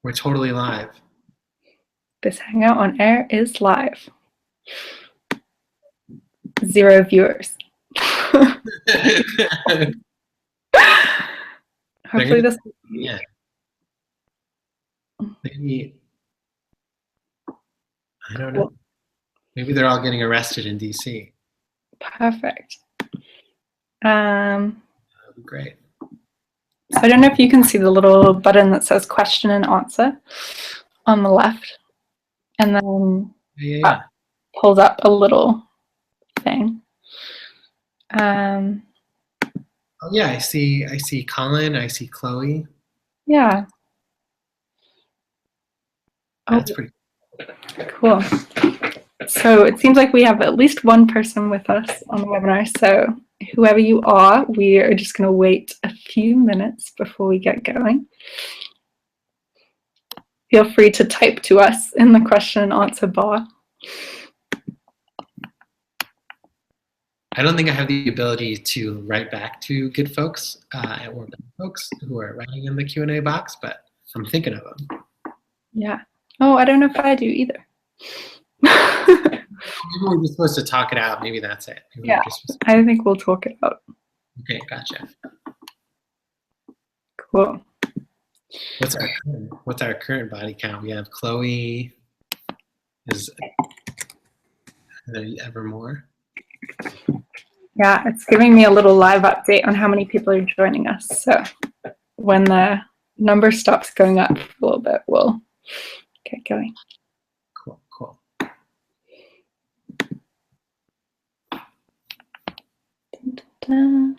We're totally live. This Hangout on Air is live. 0 viewers. Hopefully this. Yeah. Maybe, I don't know. Maybe they're all getting arrested in DC. Perfect. That would be great. So I don't know if you can see the little button that says question and answer on the left, and then pulls up a little thing. Oh yeah, I see Colin, I see Chloe. Yeah. That's pretty cool. So it seems like we have at least one person with us on the webinar. So whoever you are, we are just going to wait a few minutes before we get going. Feel free to type to us in the question and answer bar. I don't think I have the ability to write back to good folks or bad folks who are writing in the Q&A box, but I'm thinking of them. Yeah. Oh, I don't know if I do either. Maybe we're just supposed to talk it out. Maybe that's it. Maybe yeah, I think we'll talk it out. Okay, gotcha. Cool. What's our current body count? We have Chloe. Are there ever more? Yeah, it's giving me a little live update on how many people are joining us. So when the number stops going up a little bit, we'll get going. Cool, cool. Dun, dun, dun.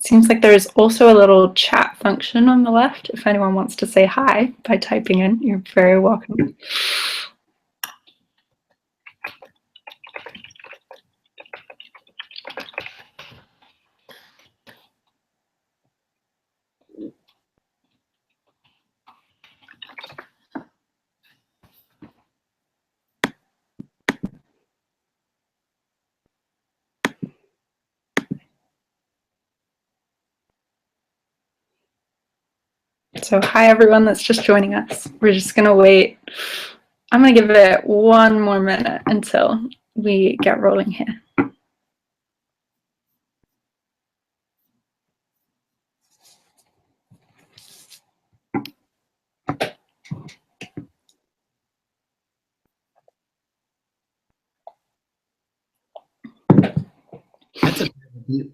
Seems like there's also a little chat function on the left. If anyone wants to say hi by typing in, you're very welcome. So hi everyone that's just joining us. We're just gonna wait. I'm gonna give it 1 more minute until we get rolling here. That's a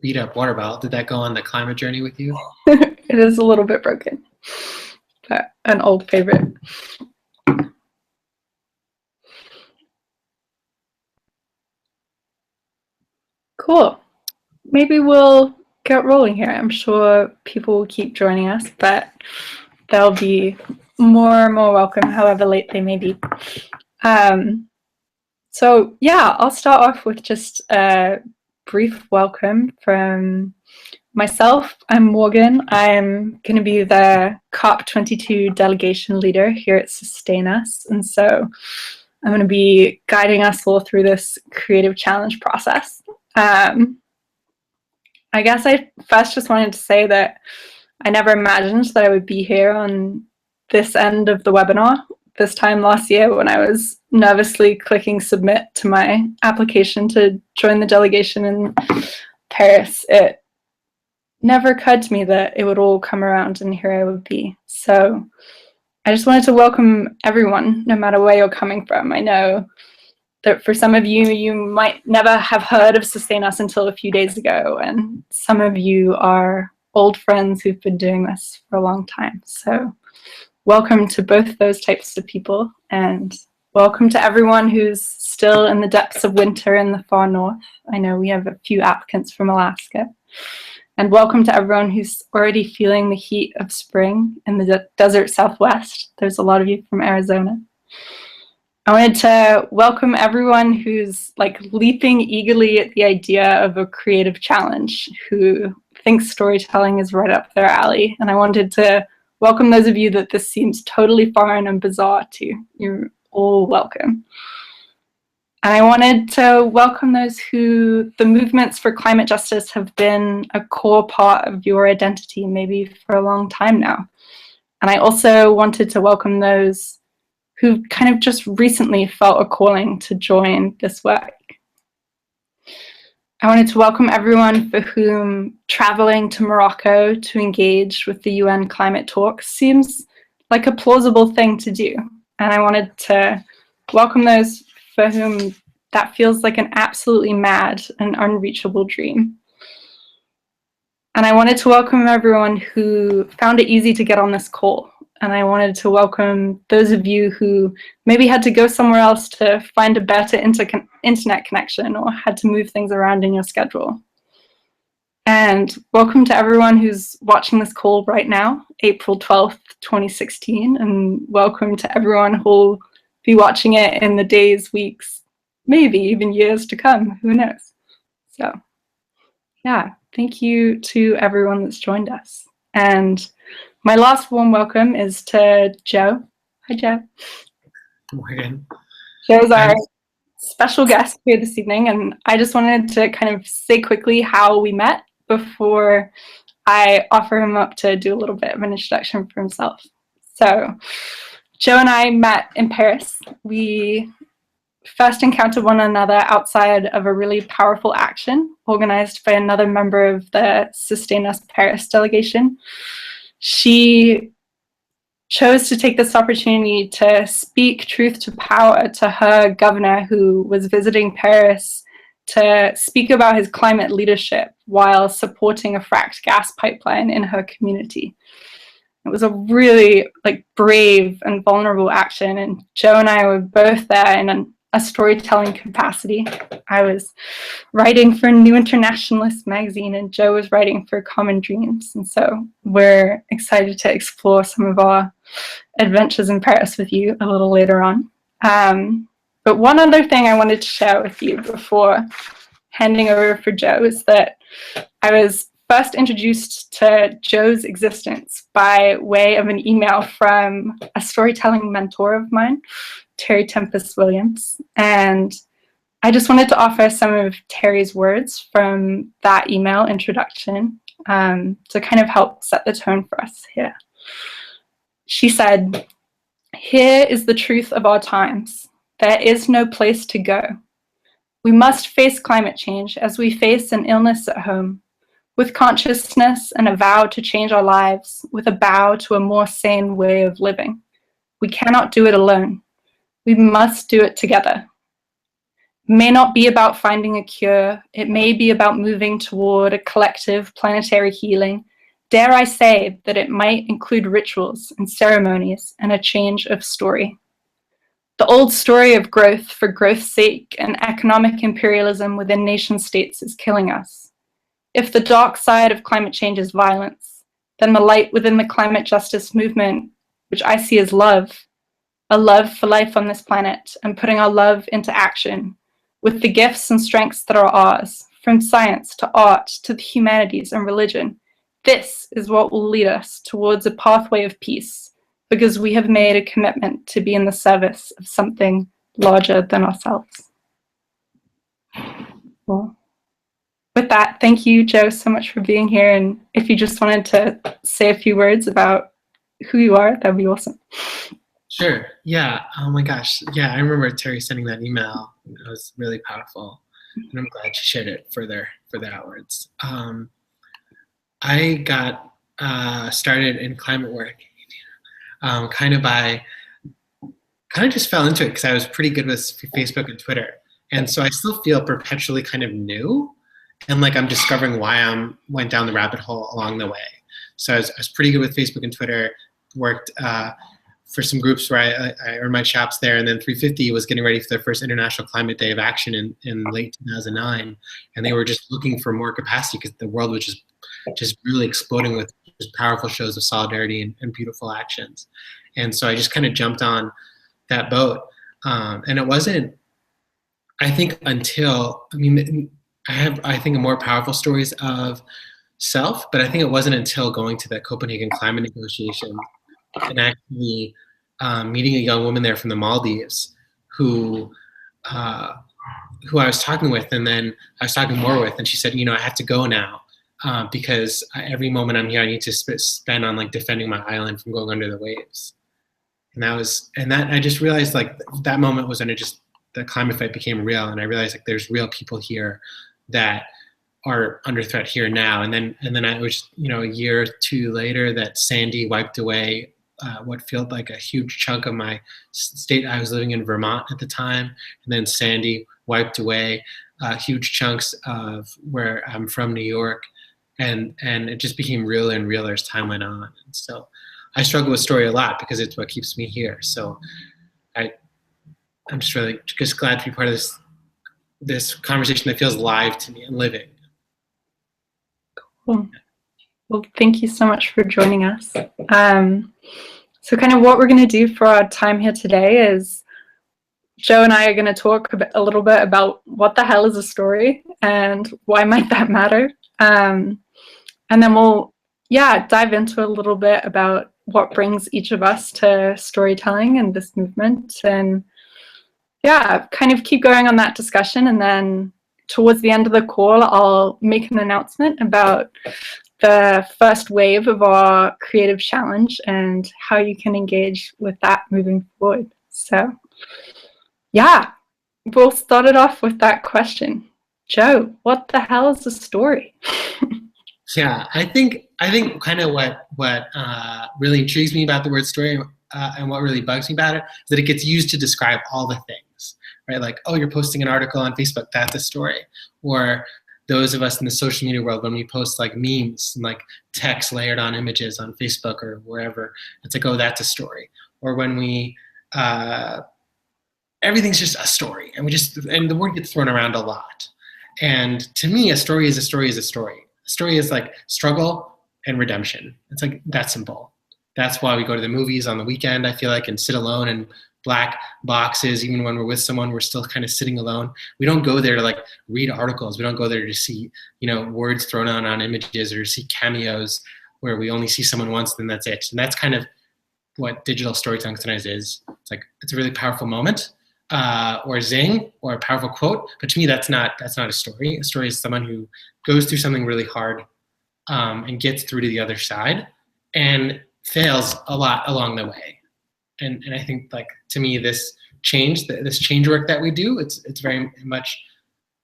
beat up water bottle. Did that go on the climate journey with you? It is a little bit broken, but an old favorite. Cool. Maybe we'll get rolling here. I'm sure people will keep joining us, but they'll be more and more welcome, however late they may be. So yeah, I'll start off with just a brief welcome from myself. I'm Morgan. I'm going to be the COP22 Delegation Leader here at Sustain Us. And so I'm going to be guiding us all through this creative challenge process. I guess I first just wanted to say that I never imagined that I would be here on this end of the webinar this time last year when I was nervously clicking submit to my application to join the delegation in Paris. It never occurred to me that it would all come around and here I would be. So I just wanted to welcome everyone, no matter where you're coming from. I know that for some of you, you might never have heard of Sustain Us until a few days ago, and some of you are old friends who've been doing this for a long time. So welcome to both those types of people, and welcome to everyone who's still in the depths of winter in the far north. I know we have a few applicants from Alaska. And welcome to everyone who's already feeling the heat of spring in the desert Southwest. There's a lot of you from Arizona. I wanted to welcome everyone who's like leaping eagerly at the idea of a creative challenge, who thinks storytelling is right up their alley. And I wanted to welcome those of you that this seems totally foreign and bizarre to. You're all welcome. And I wanted to welcome those who the movements for climate justice have been a core part of your identity, maybe for a long time now. And I also wanted to welcome those who kind of just recently felt a calling to join this work. I wanted to welcome everyone for whom traveling to Morocco to engage with the UN climate talks seems like a plausible thing to do. And I wanted to welcome those for whom that feels like an absolutely mad and unreachable dream. And I wanted to welcome everyone who found it easy to get on this call. And I wanted to welcome those of you who maybe had to go somewhere else to find a better internet connection or had to move things around in your schedule. And welcome to everyone who's watching this call right now, April 12th, 2016. And welcome to everyone who'll be watching it in the days, weeks, maybe even years to come, who knows? So yeah, thank you to everyone that's joined us. And my last warm welcome is to Joe. Hi, Joe. Morgan. Joe's our special guest here this evening, and I just wanted to kind of say quickly how we met before I offer him up to do a little bit of an introduction for himself. So Joe and I met in Paris. We first encountered one another outside of a really powerful action organized by another member of the Sustain Us Paris delegation. She chose to take this opportunity to speak truth to power to her governor, who was visiting Paris, to speak about his climate leadership while supporting a fracked gas pipeline in her community. It was a really brave and vulnerable action, and Joe and I were both there in a storytelling capacity. I was writing for New Internationalist magazine and Joe was writing for Common Dreams. And so we're excited to explore some of our adventures in Paris with you a little later on. But one other thing I wanted to share with you before handing over for Joe is that I was first introduced to Joe's existence by way of an email from a storytelling mentor of mine, Terry Tempest Williams. And I just wanted to offer some of Terry's words from that email introduction to kind of help set the tone for us here. She said, "Here is the truth of our times. There is no place to go. We must face climate change as we face an illness at home, with consciousness and a vow to change our lives, with a bow to a more sane way of living. We cannot do it alone. We must do it together. It may not be about finding a cure. It may be about moving toward a collective planetary healing. Dare I say that it might include rituals and ceremonies and a change of story. The old story of growth for growth's sake and economic imperialism within nation states is killing us. If the dark side of climate change is violence, then the light within the climate justice movement, which I see as love, a love for life on this planet and putting our love into action with the gifts and strengths that are ours, from science to art to the humanities and religion. This is what will lead us towards a pathway of peace, because we have made a commitment to be in the service of something larger than ourselves." Cool. With that, thank you, Joe, so much for being here. And if you just wanted to say a few words about who you are, that'd be awesome. Sure. Yeah. Oh my gosh. Yeah, I remember Terry sending that email. It was really powerful, and I'm glad she shared it further outwards. I got started in climate work kind of just fell into it because I was pretty good with Facebook and Twitter, and so I still feel perpetually kind of new, and like I'm discovering why I went down the rabbit hole along the way. So I was pretty good with Facebook and Twitter. Worked for some groups where I earned my chops there, and then 350 was getting ready for their first International Climate Day of Action in late 2009, and they were just looking for more capacity because the world was just really exploding with just powerful shows of solidarity and beautiful actions. And so I just kind of jumped on that boat, and it wasn't, I think, until, I have more powerful stories of self, but I think it wasn't until going to the Copenhagen climate negotiation and actually meeting a young woman there from the Maldives who who I was talking with, and then I was talking more with, and she said, I have to go now because every moment I'm here, I need to spend on like defending my island from going under the waves. And I just realized like that moment was when the climate fight became real, and I realized like there's real people here that are under threat here now. And then I was, a year or two later, that Sandy wiped away what felt like a huge chunk of my state. I was living in Vermont at the time, and then Sandy wiped away huge chunks of where I'm from, New York, and it just became realer and realer as time went on. And so I struggle with story a lot because it's what keeps me here. So I'm just really just glad to be part of this conversation that feels live to me and living. Cool. Well, thank you so much for joining us. So kind of what we're going to do for our time here today is Joe and I are going to talk a little bit about what the hell is a story and why might that matter. And then we'll, dive into a little bit about what brings each of us to storytelling and this movement, and kind of keep going on that discussion. And then towards the end of the call, I'll make an announcement about the first wave of our creative challenge and how you can engage with that moving forward. So we'll start it off with that question. Joe, what the hell is a story? Yeah, I think kind of what really intrigues me about the word story and what really bugs me about it is that it gets used to describe all the things, right? Like, oh, you're posting an article on Facebook, that's a story. Or those of us in the social media world, when we post like memes and like text layered on images on Facebook or wherever, it's like, oh, that's a story. Or when we, everything's just a story, and the word gets thrown around a lot. And to me, a story is a story is a story. A story is like struggle and redemption. It's like that simple. That's why we go to the movies on the weekend, I feel like, and sit alone in black boxes. Even when we're with someone, we're still kind of sitting alone. We don't go there to like read articles. We don't go there to see, words thrown on images or see cameos where we only see someone once, then that's it. And that's kind of what digital storytelling sometimes is. It's like, it's a really powerful moment or a zing or a powerful quote. But to me, that's not a story. A story is someone who goes through something really hard and gets through to the other side and fails a lot along the way. And I think, like, to me, this change work that we do, it's very much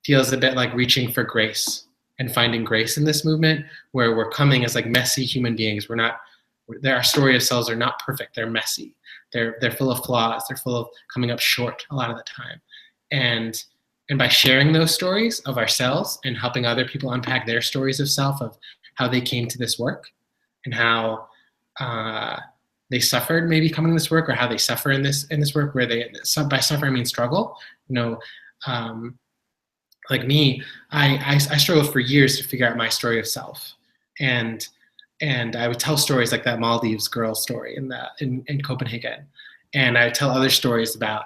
feels a bit like reaching for grace and finding grace in this movement, where we're coming as like messy human beings. Our story of selves are not perfect. They're messy. They're full of flaws. They're full of coming up short a lot of the time. And by sharing those stories of ourselves and helping other people unpack their stories of self, of how they came to this work and how they suffered maybe coming to this work, or how they suffer in this work, where by suffer I mean struggle. Like me, I struggled for years to figure out my story of self, and I would tell stories like that Maldives girl story in Copenhagen, and I would tell other stories about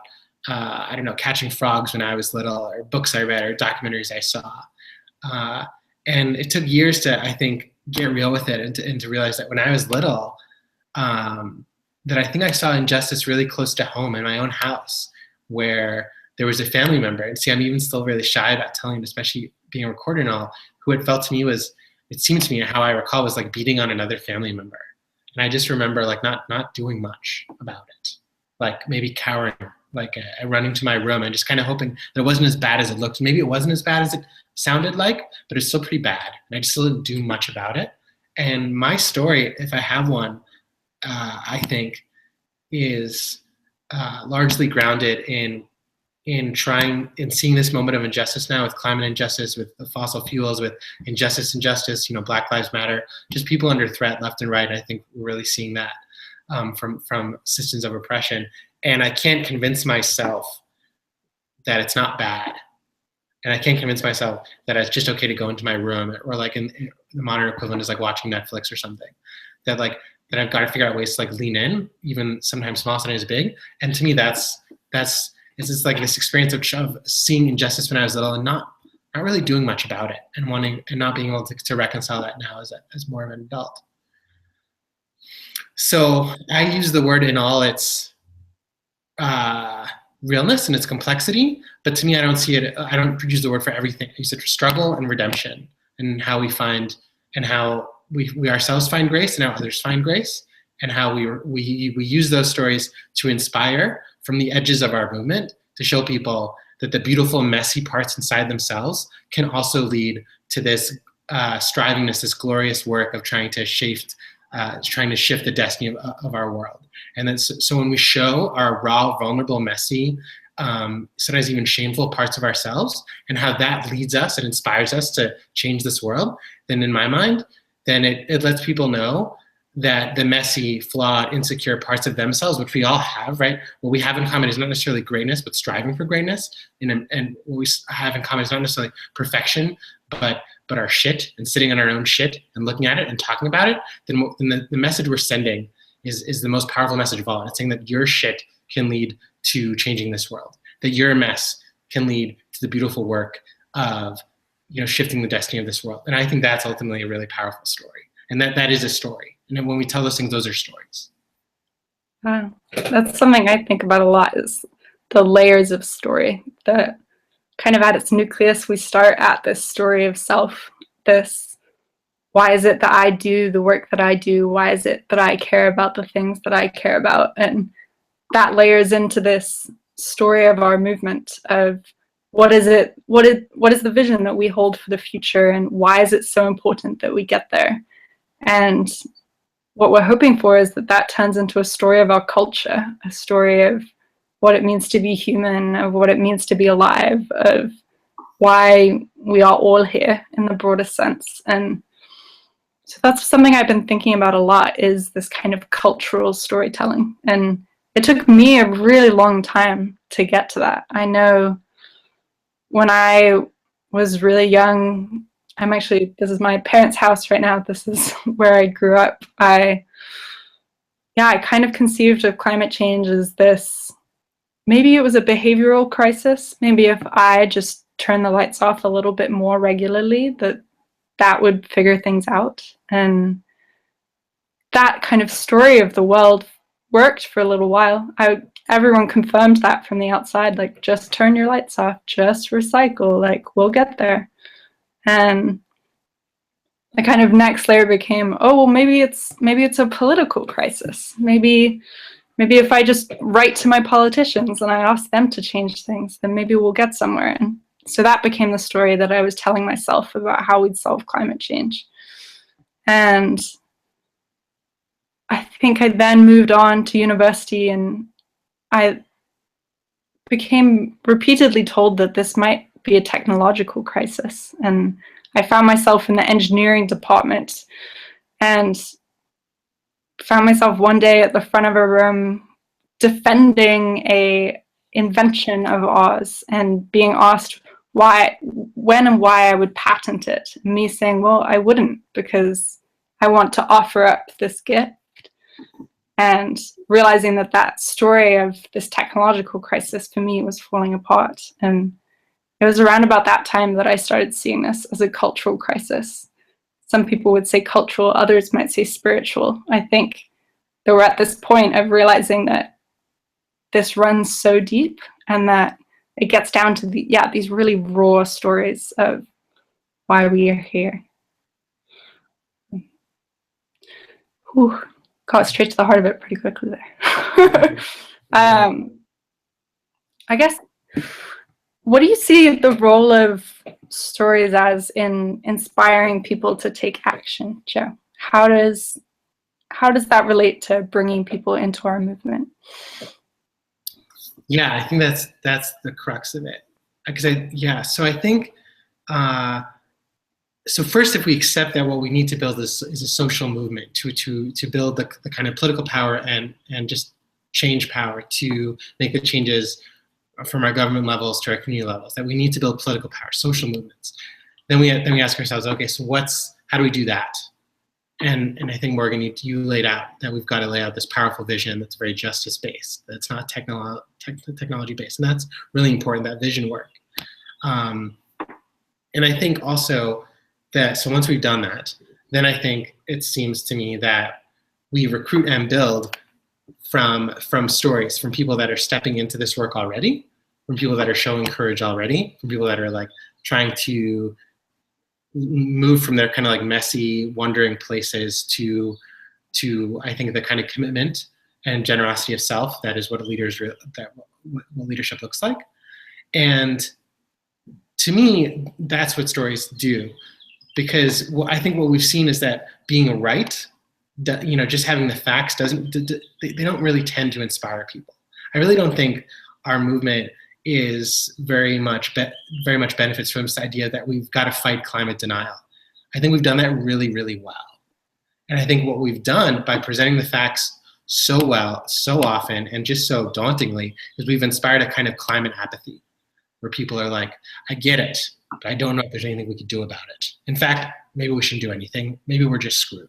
catching frogs when I was little, or books I read, or documentaries I saw, and it took years to, I think, get real with it and to realize that when I was little, that I think I saw injustice really close to home in my own house, where there was a family member, and see, I'm even still really shy about telling it, especially being recorded and all, who it seemed to me, how I recall, was like beating on another family member. And I just remember like not doing much about it, like maybe cowering, like running to my room and just kind of hoping that it wasn't as bad as it looked. Maybe it wasn't as bad as it sounded like, but it's still pretty bad. And I just still didn't do much about it. And my story, if I have one, I think is largely grounded in seeing this moment of injustice now, with climate injustice, with the fossil fuels, with injustice, Black Lives Matter, just people under threat left and right. I think we're really seeing that from systems of oppression. And I can't convince myself that it's not bad. And I can't convince myself that it's just okay to go into my room, or like in the modern equivalent is like watching Netflix or something. That I've got to figure out ways to like lean in, even sometimes small, sometimes big. And to me, it's just like this experience of seeing injustice when I was little and not really doing much about it, and not being able to reconcile that now as more of an adult. So I use the word in all its realness and its complexity, but to me, I don't see it, I don't use the word for everything. I use it for struggle and redemption, and how we find, and how we ourselves find grace, and how others find grace, and how we use those stories to inspire from the edges of our movement, to show people that the beautiful, messy parts inside themselves can also lead to this strivingness, this glorious work of trying to shift the destiny of our world. And then, so when we show our raw, vulnerable, messy, sometimes even shameful parts of ourselves, and how that leads us and inspires us to change this world, then in my mind, then it lets people know that the messy, flawed, insecure parts of themselves, which we all have, right? What we have in common is not necessarily greatness, but striving for greatness. And what we have in common is not necessarily perfection, but our shit, and sitting on our own shit and looking at it and talking about it. Then the message we're sending is the most powerful message of all. It's saying that your shit can lead to changing this world, that your mess can lead to the beautiful work of, shifting the destiny of this world. And I think that's ultimately a really powerful story. And that is a story. And when we tell those things, those are stories. That's something I think about a lot, is the layers of story. That kind of at its nucleus, we start at this story of self, this, why is it that I do the work that I do? Why is it that I care about the things that I care about? And that layers into this story of our movement, of what is the vision that we hold for the future, and why is it so important that we get there? And what we're hoping for is that turns into a story of our culture, a story of what it means to be human, of what it means to be alive, of why we are all here in the broadest sense. And so that's something I've been thinking about a lot, is this kind of cultural storytelling. And it took me a really long time to get to that. I know when I was really young, this is my parents' house right now. This is where I grew up. I kind of conceived of climate change as this, maybe it was a behavioral crisis. Maybe if I just turn the lights off a little bit more regularly, that would figure things out. And that kind of story of the world worked for a little while. Everyone confirmed that from the outside, like, just turn your lights off, just recycle, like, we'll get there. And the kind of next layer became, oh, well, maybe it's a political crisis. Maybe if I just write to my politicians and I ask them to change things, then maybe we'll get somewhere. And so that became the story that I was telling myself about how we'd solve climate change. And I think I then moved on to university, and I became repeatedly told that this might be a technological crisis. And I found myself in the engineering department, and found myself one day at the front of a room defending a invention of ours and being asked when and why I would patent it. And me saying, well, I wouldn't, because I want to offer up this gift. And realizing that story of this technological crisis for me was falling apart. And it was around about that time that I started seeing this as a cultural crisis. Some people would say cultural, others might say spiritual. I think that we're at this point of realizing that this runs so deep, and that it gets down to these really raw stories of why we are here. Whew, got straight to the heart of it pretty quickly there. I guess, what do you see the role of stories as in inspiring people to take action, Joe? How does that relate to bringing people into our movement? Yeah, I think that's the crux of it. So I think, so first, if we accept that what we need to build is a social movement to build the kind of political power and just change power to make the changes from our government levels to our community levels, that we need to build political power, social movements. Then we ask ourselves, okay, so how do we do that? And I think, Morgan, you laid out that we've got to lay out this powerful vision that's very justice-based, that's not technology-based. And that's really important, that vision work. And I think also that, so once we've done that, then I think it seems to me that we recruit and build from stories, from people that are stepping into this work already, from people that are showing courage already, from people that are like trying to move from their kind of like messy, wandering places to I think the kind of commitment and generosity of self that is what what leadership looks like. And to me, that's what stories do, because I think what we've seen is that being right, just having the facts they don't really tend to inspire people. I really don't think our movement is very much benefits from this idea that we've got to fight climate denial. I think we've done that really, really well. And I think what we've done by presenting the facts so well, so often, and just so dauntingly, is we've inspired a kind of climate apathy, where people are like, I get it, but I don't know if there's anything we could do about it. In fact, maybe we shouldn't do anything. Maybe we're just screwed.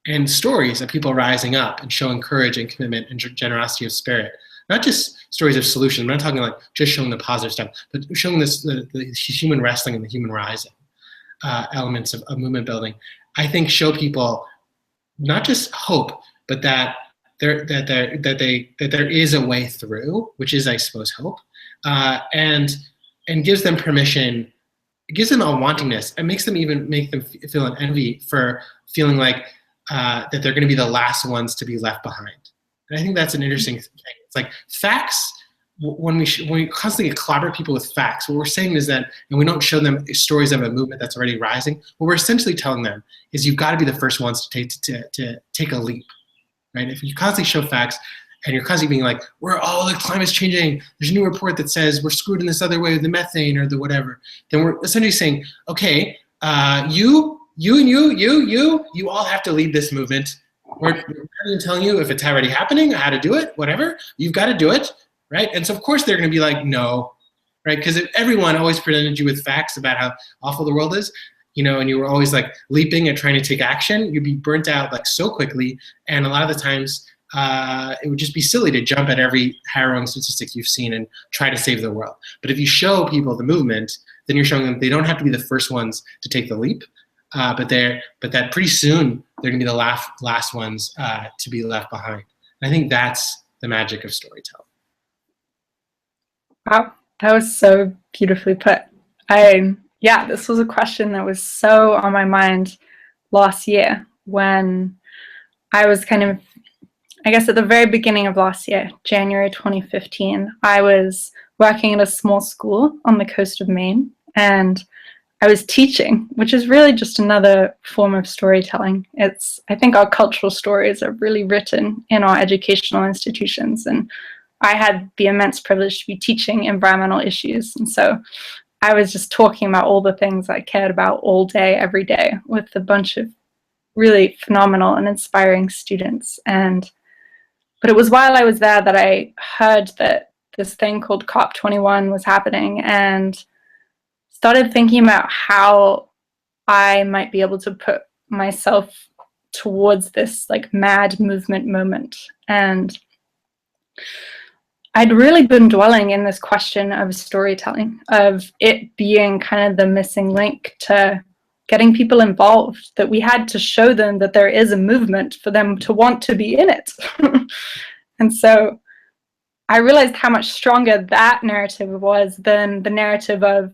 And stories of people rising up and showing courage and commitment and generosity of spirit, not just stories of solutions. We're not talking like just showing the positive stuff, but showing the human wrestling and the human rising elements of movement building. I think show people not just hope, but that there is a way through, which is, I suppose, hope, and gives them permission. It gives them a wantingness. It makes them feel an envy for feeling like that they're going to be the last ones to be left behind. And I think that's an interesting thing. It's like facts. When we constantly collaborate people with facts, what we're saying is that, and we don't show them stories of a movement that's already rising, what we're essentially telling them is you've got to be the first ones to take a leap, right? If you constantly show facts and you're constantly being like, the climate's changing, there's a new report that says we're screwed in this other way with the methane or the whatever, then we're essentially saying, okay, you all have to lead this movement. We're not even telling you if it's already happening, how to do it, whatever. You've got to do it. Right? And so of course they're going to be like, no, right? Because if everyone always presented you with facts about how awful the world is, and you were always like leaping and trying to take action, you'd be burnt out like so quickly. And a lot of the times it would just be silly to jump at every harrowing statistic you've seen and try to save the world. But if you show people the movement, then you're showing them they don't have to be the first ones to take the leap, but that pretty soon they're going to be the last ones to be left behind. And I think that's the magic of storytelling. Wow, that was so beautifully put. This was a question that was so on my mind last year when I was kind of, I guess at the very beginning of last year, January 2015, I was working at a small school on the coast of Maine, and I was teaching, which is really just another form of storytelling. I think our cultural stories are really written in our educational institutions, and I had the immense privilege to be teaching environmental issues. And so I was just talking about all the things I cared about all day, every day, with a bunch of really phenomenal and inspiring students. But it was while I was there that I heard that this thing called COP21 was happening, and started thinking about how I might be able to put myself towards this like mad movement moment. And I'd really been dwelling in this question of storytelling, of it being kind of the missing link to getting people involved, that we had to show them that there is a movement for them to want to be in it. And so I realized how much stronger that narrative was than the narrative of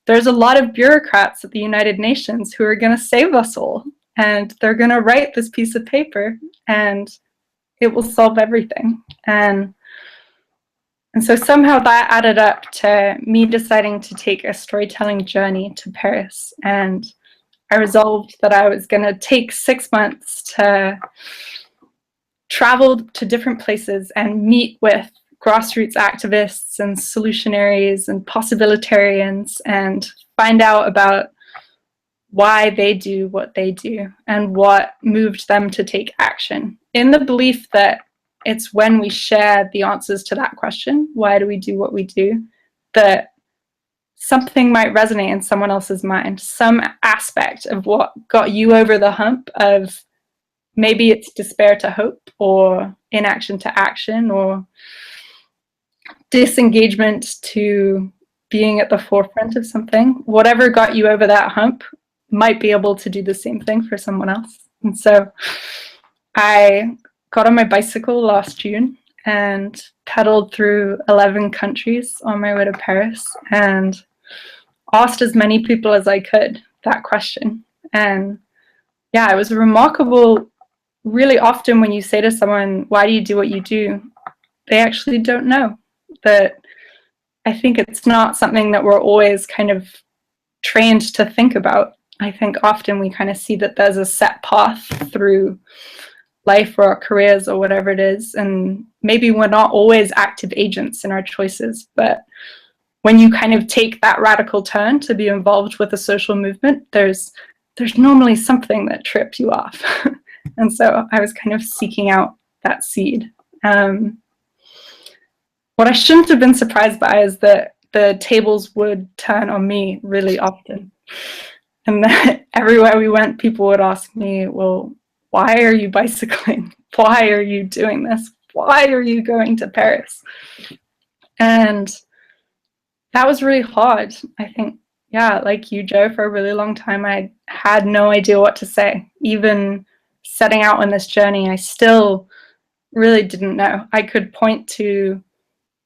there's a lot of bureaucrats at the United Nations who are going to save us all, and they're going to write this piece of paper and it will solve everything. And so somehow that added up to me deciding to take a storytelling journey to Paris. And I resolved that I was going to take 6 months to travel to different places and meet with grassroots activists and solutionaries and possibilitarians and find out about why they do what they do and what moved them to take action, in the belief that it's when we share the answers to that question, why do we do what we do, that something might resonate in someone else's mind, some aspect of what got you over the hump of maybe it's despair to hope, or inaction to action, or disengagement to being at the forefront of something. Whatever got you over that hump might be able to do the same thing for someone else. And so I got on my bicycle last June and pedaled through 11 countries on my way to Paris and asked as many people as I could that question. And yeah, it was remarkable. Really often when you say to someone, why do you do what you do? They actually don't know. That I think it's not something that we're always kind of trained to think about. I think often we kind of see that there's a set path through life or our careers or whatever it is, and maybe we're not always active agents in our choices, but when you kind of take that radical turn to be involved with a social movement, there's normally something that trips you off. And so I was kind of seeking out that seed. What I shouldn't have been surprised by is that the tables would turn on me really often. And that everywhere we went, people would ask me, well, why are you bicycling? Why are you doing this? Why are you going to Paris? And that was really hard. I think, yeah, like you, Joe, for a really long time, I had no idea what to say. Even setting out on this journey, I still really didn't know. I could point to,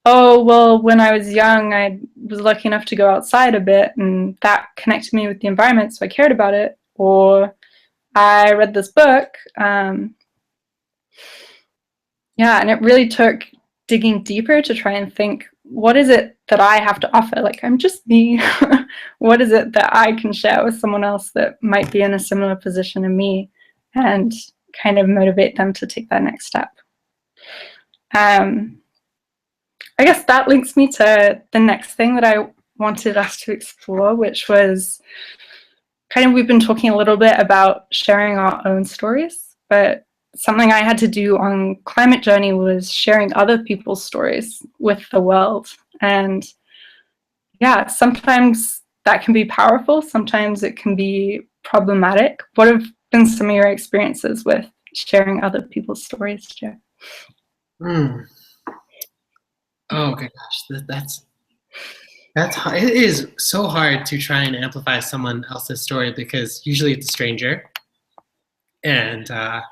oh, well, when I was young, I was lucky enough to go outside a bit, and that connected me with the environment, so I cared about it. Or I read this book. Yeah, and it really took digging deeper to try and think, what is it that I have to offer? Like, I'm just me. What is it that I can share with someone else that might be in a similar position to me, and kind of motivate them to take that next step? I guess that links me to the next thing that I wanted us to explore, which was kind of, we've been talking a little bit about sharing our own stories, but something I had to do on Climate Journey was sharing other people's stories with the world. And yeah, sometimes that can be powerful, sometimes it can be problematic. What have been some of your experiences with sharing other people's stories, Joe? Oh my gosh, that's hard. It is so hard to try and amplify someone else's story because usually it's a stranger, and I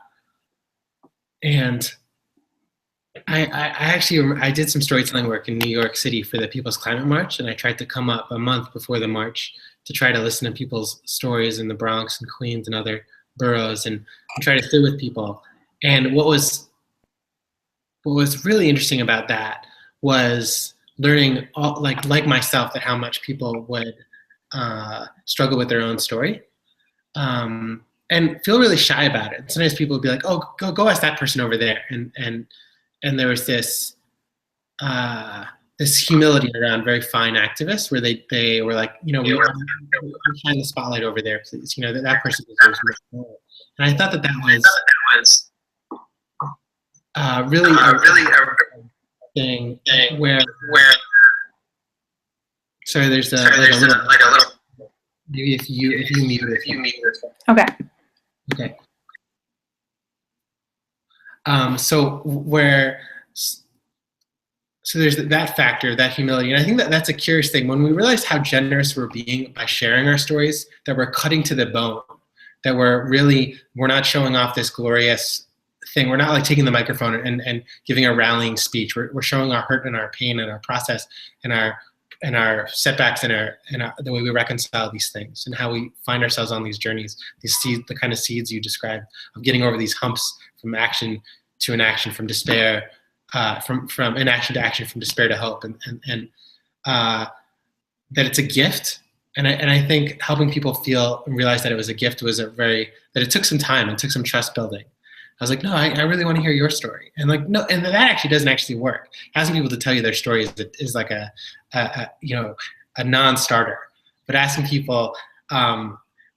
did some storytelling work in New York City for the People's Climate March, and I tried to come up a month before the march to try to listen to people's stories in the Bronx and Queens and other boroughs, and try to sit with people. And what was really interesting about that was learning, like myself, that how much people would struggle with their own story, and feel really shy about it. And sometimes people would be like, "Oh, go ask that person over there," and there was this this humility around very fine activists, where they were like, you know, we shine the spotlight over there, please. You know, that person deserves more. And I thought that was really a thing where sorry, there's a little maybe if you mute yourself. Okay. So there's that factor, that humility, and I think that that's a curious thing. When we realize how generous we're being by sharing our stories, that we're cutting to the bone, that we're not showing off this glorious thing. We're not like taking the microphone and giving a rallying speech. We're showing our hurt and our pain and our process and our setbacks and the way we reconcile these things and how we find ourselves on these journeys. These seeds, the kind of seeds you described, of getting over these humps from action to inaction, from despair, from inaction to action, from despair to hope, and that it's a gift. And I think helping people feel and realize that it was a gift was that it took some time and took some trust building. I was like, no, I really want to hear your story. And like, no, and that actually doesn't actually work. Asking people to tell you their stories is like a non-starter. But asking people,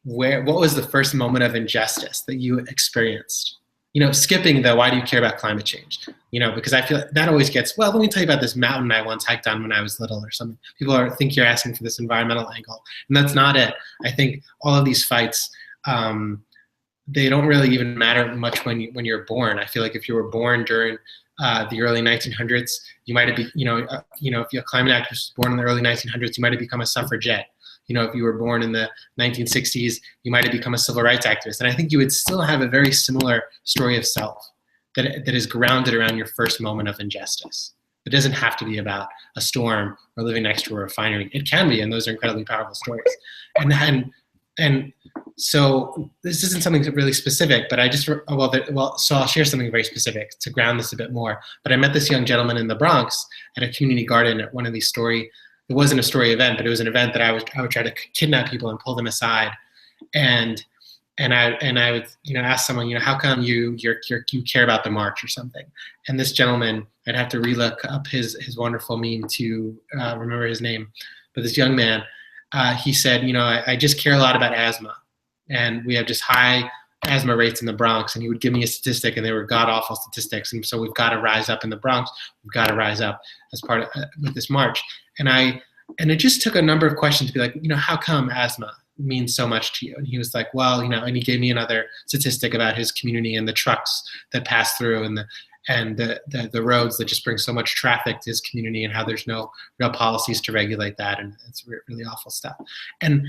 what was the first moment of injustice that you experienced? You know, skipping the why do you care about climate change? You know, because I feel that always gets, well, let me tell you about this mountain I once hiked on when I was little or something. People think you're asking for this environmental angle, and that's not it. I think all of these fights, they don't really even matter much when you're born. I feel like if you were born during the early 1900s, you might have been, if you're a climate activist was born in the early 1900s, you might have become a suffragette. You know, if you were born in the 1960s, you might have become a civil rights activist. And I think you would still have a very similar story of self. that is grounded around your first moment of injustice. It doesn't have to be about a storm or living next to a refinery. It can be, and those are incredibly powerful stories. And so this isn't something really specific, but I just, so I'll share something very specific to ground this a bit more. But I met this young gentleman in the Bronx at a community garden at one of these it wasn't a story event, but it was an event that I would try to kidnap people and pull them aside. And I would, ask someone, how come you care about the march or something? And this gentleman, I'd have to relook up his wonderful meme to remember his name. But this young man, he said, I just care a lot about asthma, and we have just high asthma rates in the Bronx. And he would give me a statistic, and they were god awful statistics. And so we've got to rise up in the Bronx. We've got to rise up as part of with this march. And it just took a number of questions to be like, how come asthma means so much to you? And he was like, well, and he gave me another statistic about his community and the trucks that pass through and the roads that just bring so much traffic to his community, and how there's no real policies to regulate that, and it's really awful stuff. And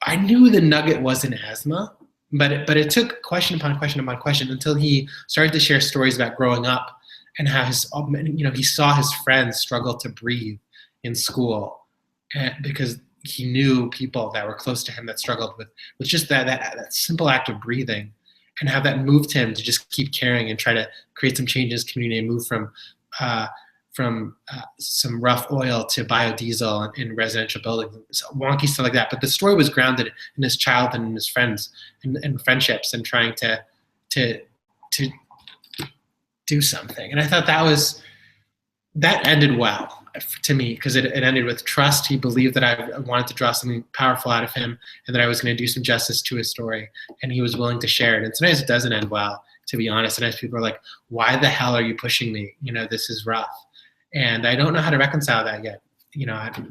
I knew the nugget wasn't asthma, but it took question upon question upon question until he started to share stories about growing up and how he saw his friends struggle to breathe in school, because he knew people that were close to him that struggled with just that simple act of breathing, and how that moved him to just keep caring and try to create some change in his community and move from some rough oil to biodiesel in residential buildings, so wonky stuff like that. But the story was grounded in his childhood and his friends and friendships, and trying to do something. And I thought that ended well to me, because it ended with trust. He believed that I wanted to draw something powerful out of him, and that I was going to do some justice to his story, and he was willing to share it. And sometimes it doesn't end well, to be honest. Sometimes people are like, why the hell are you pushing me? This is rough. And I don't know how to reconcile that yet.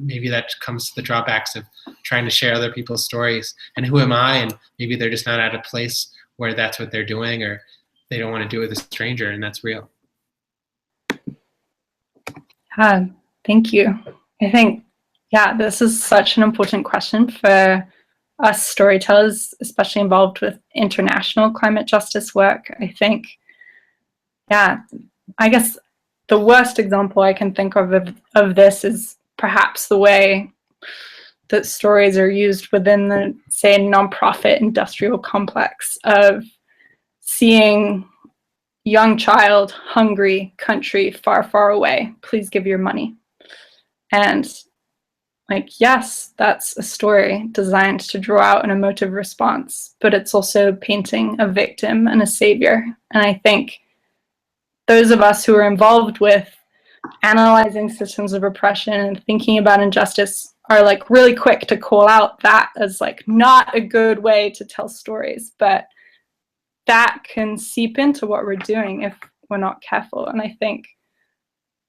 Maybe that comes to the drawbacks of trying to share other people's stories, and who am I? And maybe they're just not at a place where that's what they're doing, or they don't want to do it with a stranger, and that's real. Thank you. I think, this is such an important question for us storytellers, especially involved with international climate justice work. I think, I guess the worst example I can think of this is perhaps the way that stories are used within the, say, nonprofit industrial complex of seeing young child, hungry, country, far, far away, please give your money. And yes, that's a story designed to draw out an emotive response, but it's also painting a victim and a savior. And I think those of us who are involved with analyzing systems of oppression and thinking about injustice are really quick to call out that as not a good way to tell stories, but that can seep into what we're doing if we're not careful. And I think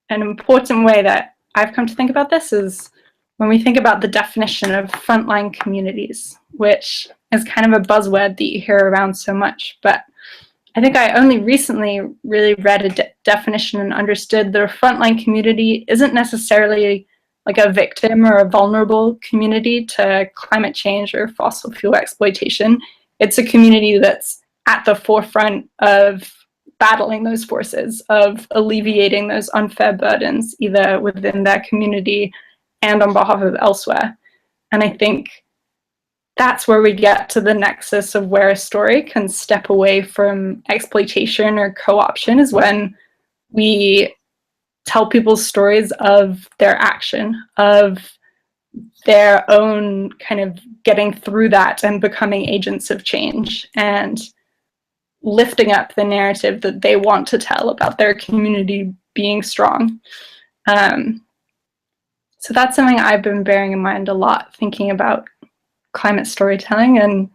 an important way that I've come to think about this is when we think about the definition of frontline communities, which is kind of a buzzword that you hear around so much. But I think I only recently really read a definition and understood that a frontline community isn't necessarily a victim or a vulnerable community to climate change or fossil fuel exploitation. It's a community that's at the forefront of battling those forces, of alleviating those unfair burdens, either within their community and on behalf of elsewhere. And I think that's where we get to the nexus of where a story can step away from exploitation or co-option, is when we tell people's stories of their action, of their own kind of getting through that and becoming agents of change, and lifting up the narrative that they want to tell about their community being strong. So that's something I've been bearing in mind a lot, thinking about climate storytelling. And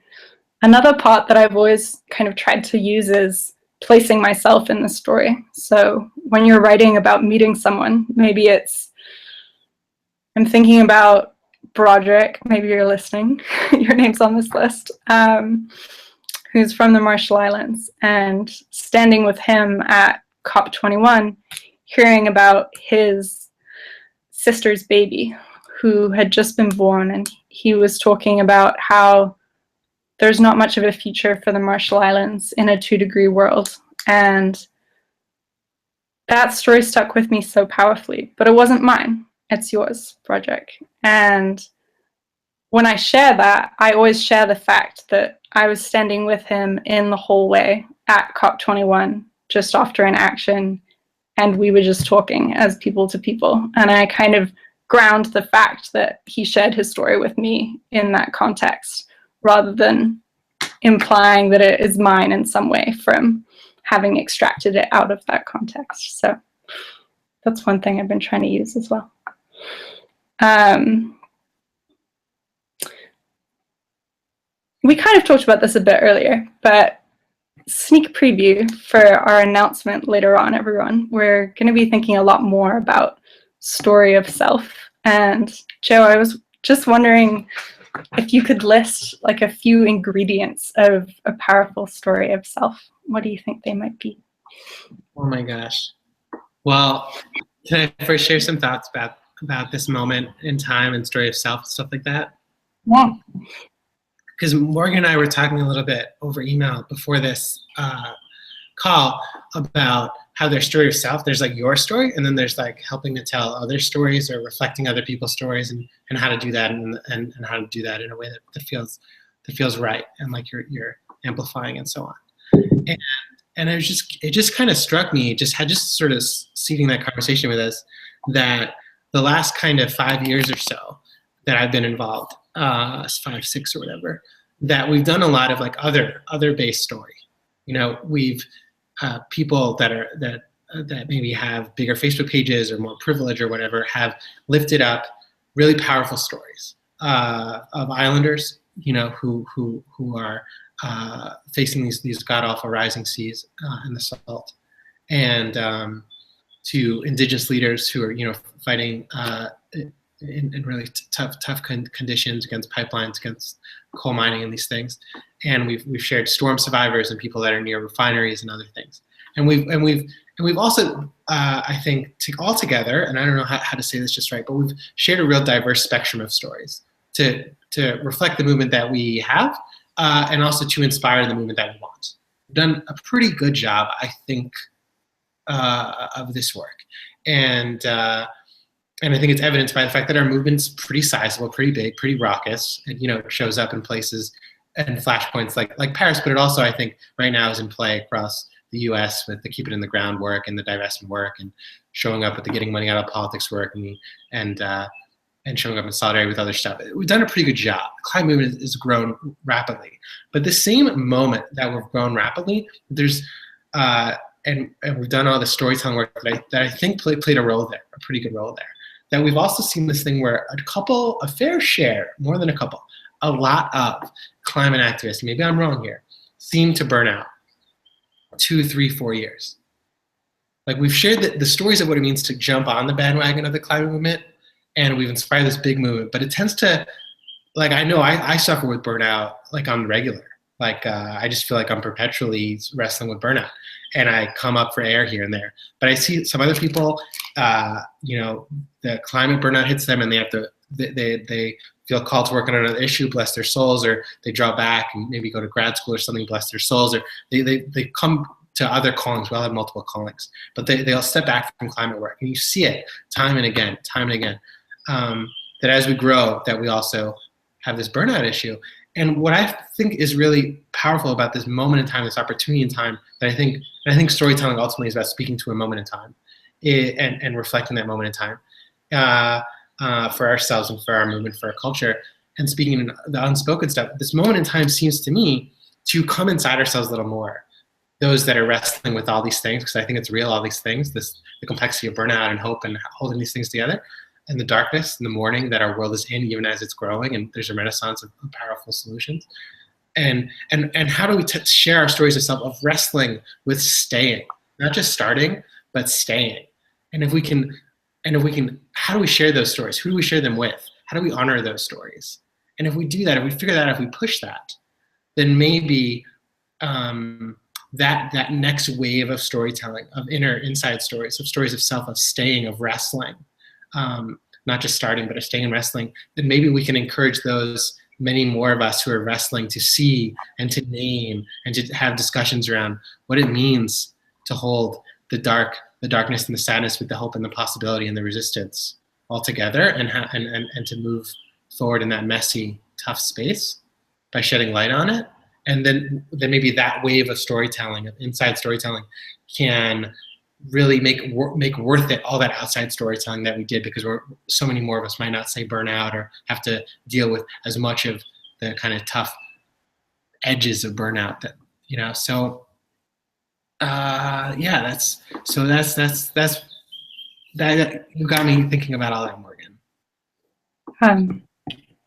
another part that I've always kind of tried to use is placing myself in the story. So when you're writing about meeting someone, maybe I'm thinking about Broderick, maybe you're listening, your name's on this list, who's from the Marshall Islands, and standing with him at COP21, hearing about his sister's baby who had just been born, and he was talking about how there's not much of a future for the Marshall Islands in a 2-degree world, And that story stuck with me so powerfully, but it wasn't mine. It's yours, Broderick. And when I share that, I always share the fact that I was standing with him in the hallway at COP21 just after an action, and we were just talking as people to people. And I kind of ground the fact that he shared his story with me in that context, rather than implying that it is mine in some way from having extracted it out of that context. So that's one thing I've been trying to use as well. We kind of talked about this a bit earlier, but sneak preview for our announcement later on, everyone. We're going to be thinking a lot more about story of self. And Joe, I was just wondering if you could list like a few ingredients of a powerful story of self. What do you think they might be? Oh my gosh. Well, can I first share some thoughts about this moment in time and story of self, stuff like that? Yeah. Because Morgan and I were talking a little bit over email before this call about how there's story of self, there's like your story, and then there's like helping to tell other stories or reflecting other people's stories, and how to do that and how to do that in a way that feels right, and like you're amplifying and so on. And it just kind of struck me, just sort of seeding that conversation with us, that the last kind of 5 years or so that I've been involved, 5, 6 or whatever, that we've done a lot of like other based story. You know, we've people that maybe have bigger Facebook pages or more privilege or whatever have lifted up really powerful stories of islanders, you know, who are facing these god awful rising seas and the salt, and to indigenous leaders who are, you know, fighting in really tough conditions against pipelines, against coal mining and these things. And we've shared storm survivors and people that are near refineries and other things. And we've also, I think, all together, and I don't know how to say this just right, but we've shared a real diverse spectrum of stories to reflect the movement that we have, and also to inspire the movement that we want. We've done a pretty good job, I think, of this work. And I think it's evidenced by the fact that our movement's pretty sizable, pretty big, pretty raucous, and, you know, it shows up in places and flashpoints like Paris, but it also, I think, right now is in play across the U.S. with the Keep It in the Ground work and the divestment work, and showing up with the getting money out of politics work, and showing up in solidarity with other stuff. We've done a pretty good job. The climate movement has grown rapidly, but the same moment that we've grown rapidly, there's and we've done all the storytelling work that I think played a role there, a pretty good role there. That we've also seen this thing where a fair share, more than a couple, a lot of climate activists, maybe I'm wrong here, seem to burn out 2, 3, 4 years. Like, we've shared the stories of what it means to jump on the bandwagon of the climate movement, and we've inspired this big movement, but it tends to, like, I know I suffer with burnout, like, on the regular. Like, I just feel like I'm perpetually wrestling with burnout, and I come up for air here and there. But I see some other people, you know, the climate burnout hits them, and they have to, they feel called to work on another issue, bless their souls, or they draw back and maybe go to grad school or something, bless their souls, or they come to other callings. We all have multiple callings, but they'll step back from climate work, and you see it time and again, that as we grow, that we also have this burnout issue. And what I think is really powerful about this moment in time, this opportunity in time, that I think storytelling ultimately is about speaking to a moment in time, and reflecting that moment in time for ourselves and for our movement, for our culture, and speaking the unspoken stuff. This moment in time seems to me to come inside ourselves a little more. Those that are wrestling with all these things, because I think it's real, all these things, the complexity of burnout and hope and holding these things together, and the darkness and the mourning that our world is in, even as it's growing, and there's a renaissance of powerful solutions. And how do we share our stories of self, of wrestling with staying, not just starting, but staying. And if we can, how do we share those stories? Who do we share them with? How do we honor those stories? And if we do that, if we figure that out, if we push that, then maybe that next wave of storytelling, of inside stories, of stories of self, of staying, of wrestling, not just starting, but of staying and wrestling, then maybe we can encourage those many more of us who are wrestling to see and to name and to have discussions around what it means to hold the darkness and the sadness with the hope and the possibility and the resistance all together, and to move forward in that messy, tough space by shedding light on it. And then maybe that wave of storytelling, of inside storytelling, can really make worth it all that outside storytelling that we did, because so many more of us might not say burnout or have to deal with as much of the kind of tough edges of burnout that, so yeah, that's that. You got me thinking about all that, Morgan.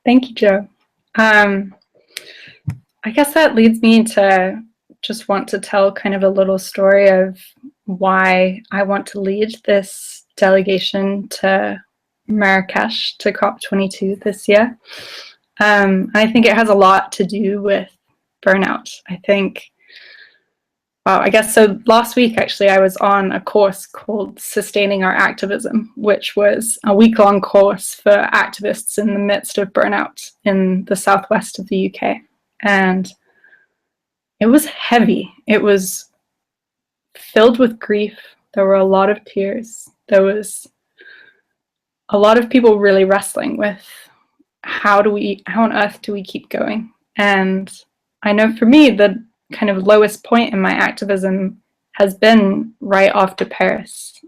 Thank you, Joe. I guess that leads me to just want to tell kind of a little story of why I want to lead this delegation to Marrakesh, to COP22 this year. I think it has a lot to do with burnout. I guess so. Last week, actually, I was on a course called Sustaining Our Activism, which was a week-long course for activists in the midst of burnout in the southwest of the UK. And it was heavy. It was filled with grief. There were a lot of tears. There was a lot of people really wrestling with how on earth do we keep going? And I know for me, the kind of lowest point in my activism has been right after Paris.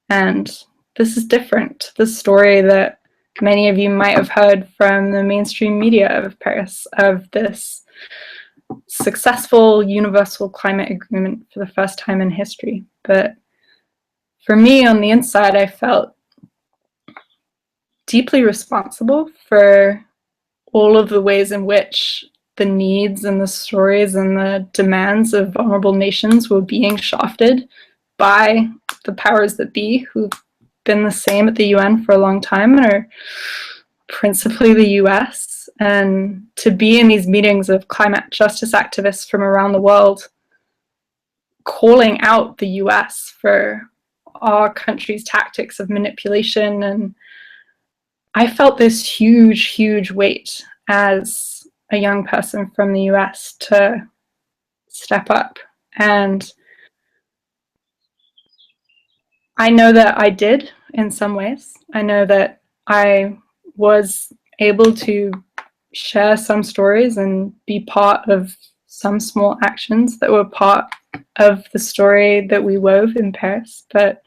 And this is different. The story that many of you might have heard from the mainstream media of Paris, of this successful universal climate agreement for the first time in history. But for me, on the inside, I felt deeply responsible for all of the ways in which the needs and the stories and the demands of vulnerable nations were being shafted by the powers that be, who've been the same at the UN for a long time and are principally the US. And to be in these meetings of climate justice activists from around the world calling out the US for our country's tactics of manipulation, and I felt this huge, huge weight as a young person from the US to step up. And I know that I did in some ways. I know that I was able to share some stories and be part of some small actions that were part of the story that we wove in Paris. But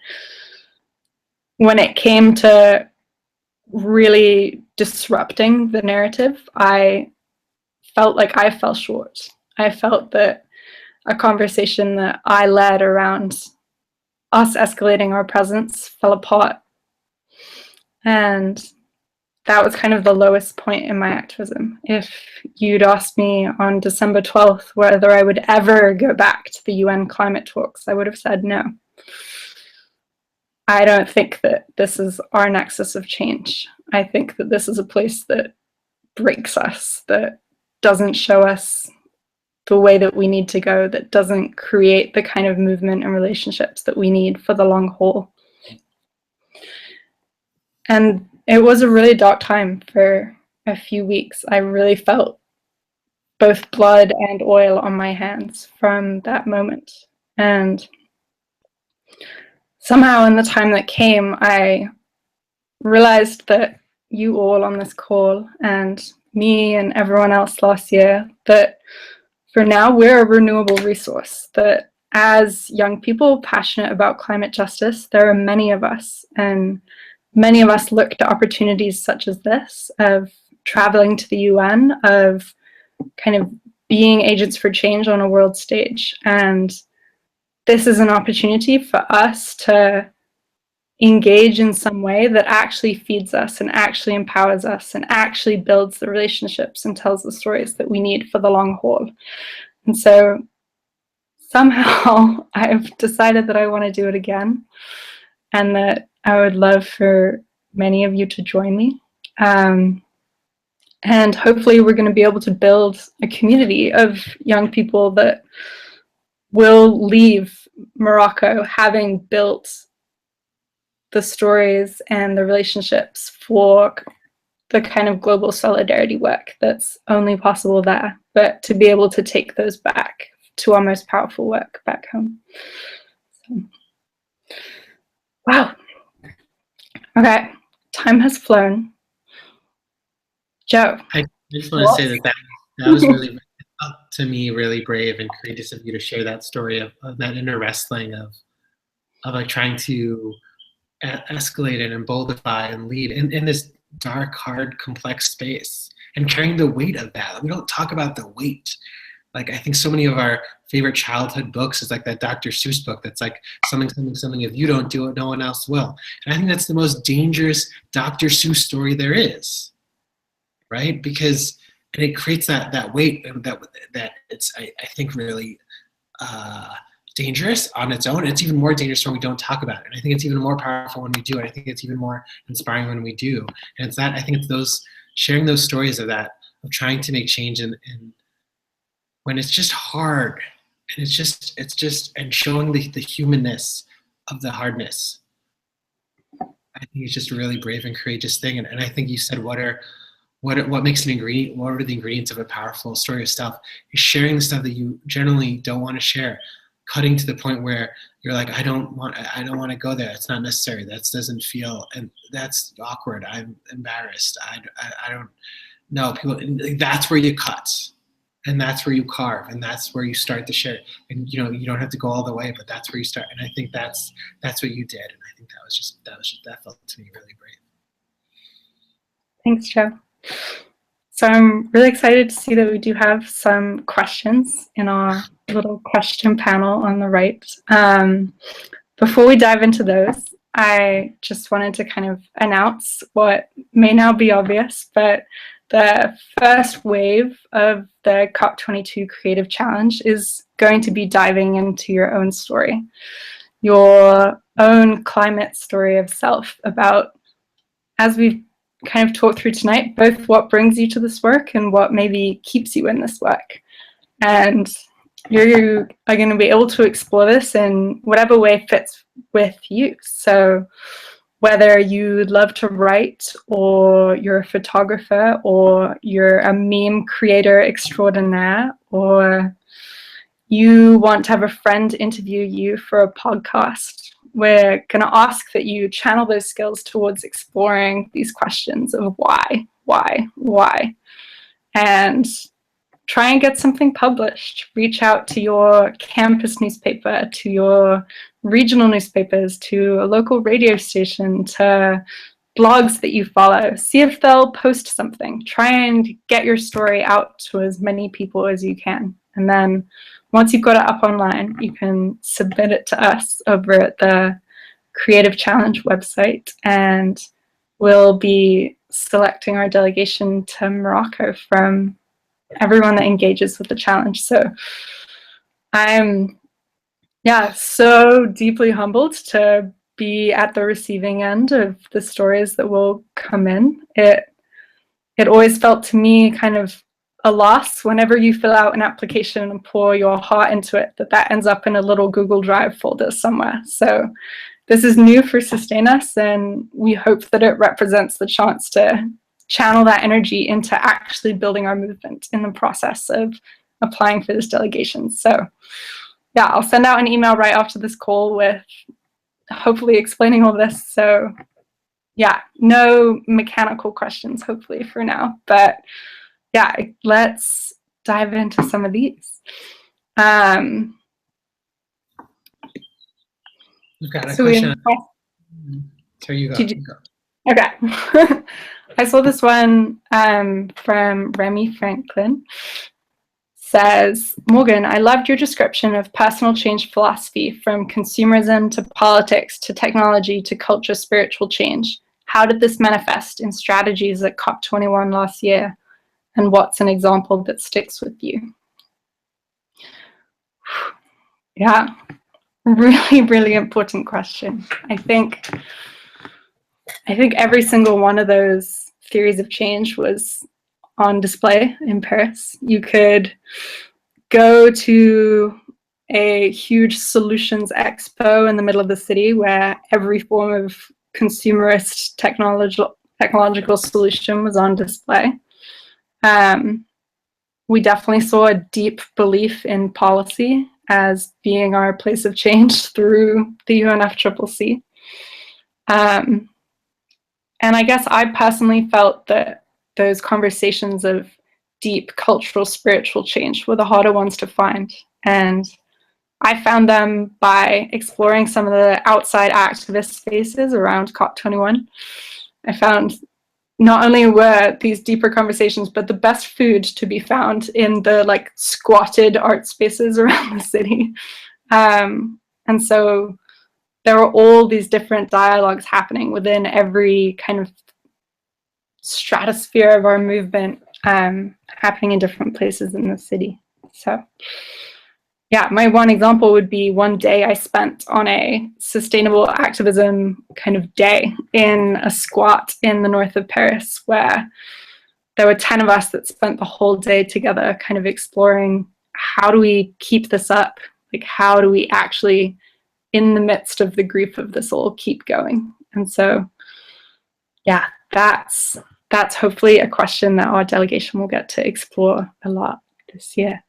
when it came to really disrupting the narrative, I felt like I fell short. I felt that a conversation that I led around us escalating our presence fell apart. And that was kind of the lowest point in my activism. If you'd asked me on December 12th whether I would ever go back to the UN climate talks, I would have said no. I don't think that this is our nexus of change. I think that this is a place that breaks us, that doesn't show us the way that we need to go, that doesn't create the kind of movement and relationships that we need for the long haul. And it was a really dark time for a few weeks. I really felt both blood and oil on my hands from that moment. And somehow in the time that came, I realized that you all on this call and me and everyone else last year, that for now we're a renewable resource, that as young people passionate about climate justice, there are many of us, and many of us look to opportunities such as this, of traveling to the UN, of kind of being agents for change on a world stage. And this is an opportunity for us to engage in some way that actually feeds us and actually empowers us and actually builds the relationships and tells the stories that we need for the long haul. And so somehow I've decided that I want to do it again, and that I would love for many of you to join me. And hopefully we're going to be able to build a community of young people that will leave Morocco having built the stories and the relationships for the kind of global solidarity work that's only possible there, but to be able to take those back to our most powerful work back home. Wow. Okay, time has flown. Joe. I just want to say that was really, to me, really brave and courageous of you to share that story of that inner wrestling of like trying to escalate and emboldenify and lead in this dark, hard, complex space and carrying the weight of that. We don't talk about the weight. Like, I think so many of our favorite childhood books is like that Dr. Seuss book that's like something, if you don't do it, no one else will. And I think that's the most dangerous Dr. Seuss story there is, right? Because, and it creates that weight that it's, I think, really dangerous on its own. And it's even more dangerous when we don't talk about it. And I think it's even more powerful when we do it. I think it's even more inspiring when we do. And it's that, I think it's those, sharing those stories of that, of trying to make change in when it's just hard, and it's just, and showing the humanness of the hardness. I think it's just a really brave and courageous thing. And I think you said, what makes an ingredient, what are the ingredients of a powerful story of stuff, is sharing the stuff that you generally don't want to share, cutting to the point where you're like, I don't want to go there. It's not necessary. That doesn't feel, and that's awkward. I'm embarrassed. I don't know. People, that's where you cut. And that's where you carve, and that's where you start to share. And you don't have to go all the way, but that's where you start. And I think that's what you did. And I think that felt to me really brave. Thanks, Joe. So I'm really excited to see that we do have some questions in our little question panel on the right. Before we dive into those, I just wanted to kind of announce what may now be obvious, but the first wave of the COP22 Creative Challenge is going to be diving into your own story, your own climate story of self, about, as we've kind of talked through tonight, both what brings you to this work and what maybe keeps you in this work. And you are going to be able to explore this in whatever way fits with you. So whether you love to write, or you're a photographer, or you're a meme creator extraordinaire, or you want to have a friend interview you for a podcast, we're going to ask that you channel those skills towards exploring these questions of why, and try and get something published. Reach out to your campus newspaper, to your regional newspapers, to a local radio station, to blogs that you follow. See if they'll post something. Try and get your story out to as many people as you can. And then once you've got it up online, you can submit it to us over at the Creative Challenge website, and we'll be selecting our delegation to Morocco from everyone that engages with the challenge. So I'm so deeply humbled to be at the receiving end of the stories that will come in. It always felt to me kind of a loss whenever you fill out an application and pour your heart into it, that ends up in a little Google Drive folder somewhere. So this is new for Sustain Us, and we hope that it represents the chance to channel that energy into actually building our movement in the process of applying for this delegation. So yeah, I'll send out an email right after this call with hopefully explaining all this. So yeah, no mechanical questions hopefully for now, but yeah, let's dive into some of these. We've got a question. Here you go. Okay. I saw this one from Remy Franklin. Says, Morgan, I loved your description of personal change philosophy, from consumerism to politics to technology to culture, spiritual change. How did this manifest in strategies at COP21 last year? And what's an example that sticks with you? Yeah, really, really important question. I think every single one of those theories of change was on display in Paris. You could go to a huge solutions expo in the middle of the city where every form of consumerist technological solution was on display. We definitely saw a deep belief in policy as being our place of change through the UNFCCC. And I guess I personally felt that those conversations of deep cultural, spiritual change were the harder ones to find. And I found them by exploring some of the outside activist spaces around COP21. I found not only were these deeper conversations, but the best food to be found in the like squatted art spaces around the city. And so there were all these different dialogues happening within every kind of stratosphere of our movement, happening in different places in the city. So yeah, my one example would be one day I spent on a sustainable activism kind of day in a squat in the north of Paris, where there were 10 of us that spent the whole day together kind of exploring, how do we keep this up? Like, how do we actually, in the midst of the grief of this all, keep going? And so, yeah, that's hopefully a question that our delegation will get to explore a lot this year.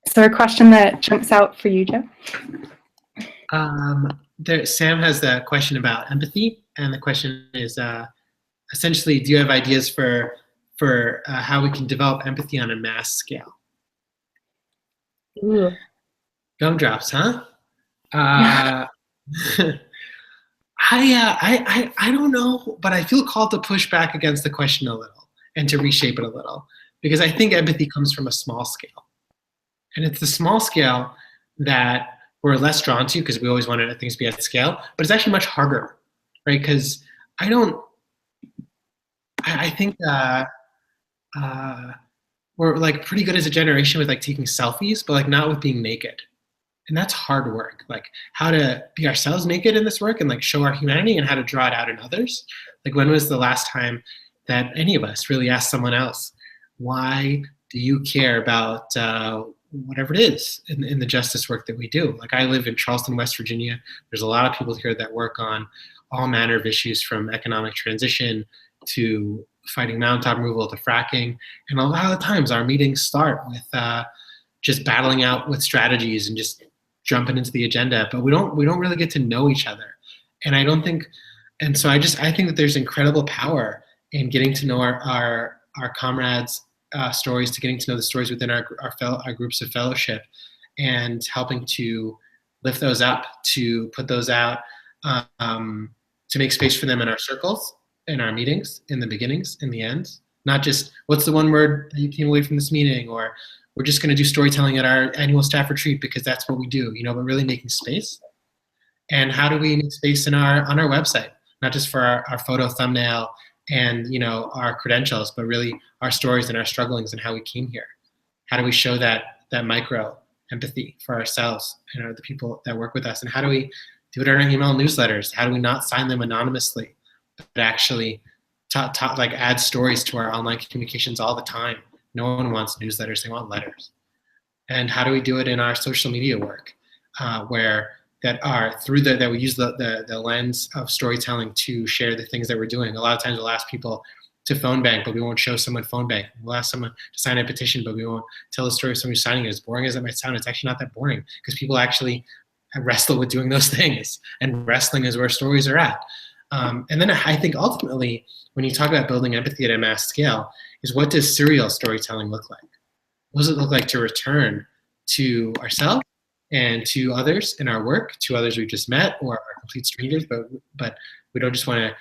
Is there a question that jumps out for you, Joe? Sam has the question about empathy, and the question is essentially, do you have ideas for how we can develop empathy on a mass scale? Ooh. Gumdrops, huh? I don't know, but I feel called to push back against the question a little and to reshape it a little, because I think empathy comes from a small scale. And it's the small scale that we're less drawn to, because we always wanted things to be at scale, but it's actually much harder, right? Because I think we're like pretty good as a generation with like taking selfies, but like not with being naked. And that's hard work, like how to be ourselves naked in this work and like show our humanity, and how to draw it out in others. Like, when was the last time that any of us really asked someone else, why do you care about whatever it is in the justice work that we do? Like, I live in Charleston, West Virginia. There's a lot of people here that work on all manner of issues, from economic transition to fighting mountaintop removal to fracking. And a lot of the times our meetings start with just battling out with strategies and just jumping into the agenda, but we don't really get to know each other. And I think that there's incredible power in getting to know our comrades' stories, to getting to know the stories within our groups of fellowship, and helping to lift those up, to put those out, to make space for them in our circles, in our meetings, in the beginnings, in the ends. Not just, what's the one word that you came away from this meeting, or we're just going to do storytelling at our annual staff retreat because that's what we do, but really making space. And how do we make space on our website, not just for our photo thumbnail and our credentials, but really our stories and our strugglings and how we came here? How do we show that micro empathy for ourselves and the people that work with us? And how do we do it in our email newsletters? How do we not sign them anonymously, but actually like add stories to our online communications all the time? No one wants newsletters, they want letters. And how do we do it in our social media work, that we use the lens of storytelling to share the things that we're doing? A lot of times we'll ask people to phone bank, but we won't show someone phone bank. We'll ask someone to sign a petition, but we won't tell the story of somebody signing it. As boring as it might sound, it's actually not that boring, because people actually wrestle with doing those things, and wrestling is where stories are at. And then I think ultimately, when you talk about building empathy at a mass scale, is what does serial storytelling look like? What does it look like to return to ourselves and to others in our work, to others we've just met or are complete strangers, but we don't just want to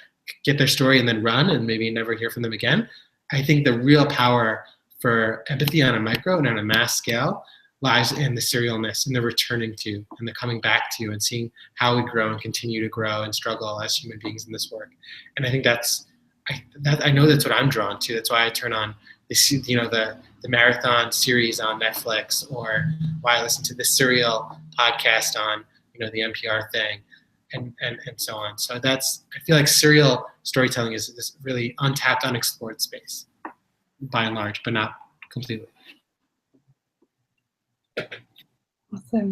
get their story and then run and maybe never hear from them again? I think the real power for empathy on a micro and on a mass scale lies in the serialness and the returning to and the coming back to and seeing how we grow and continue to grow and struggle as human beings in this work. And I think I know that's what I'm drawn to. That's why I turn on the marathon series on Netflix, or why I listen to the serial podcast on the NPR thing, and so on. So I feel like serial storytelling is this really untapped, unexplored space, by and large, but not completely. Awesome.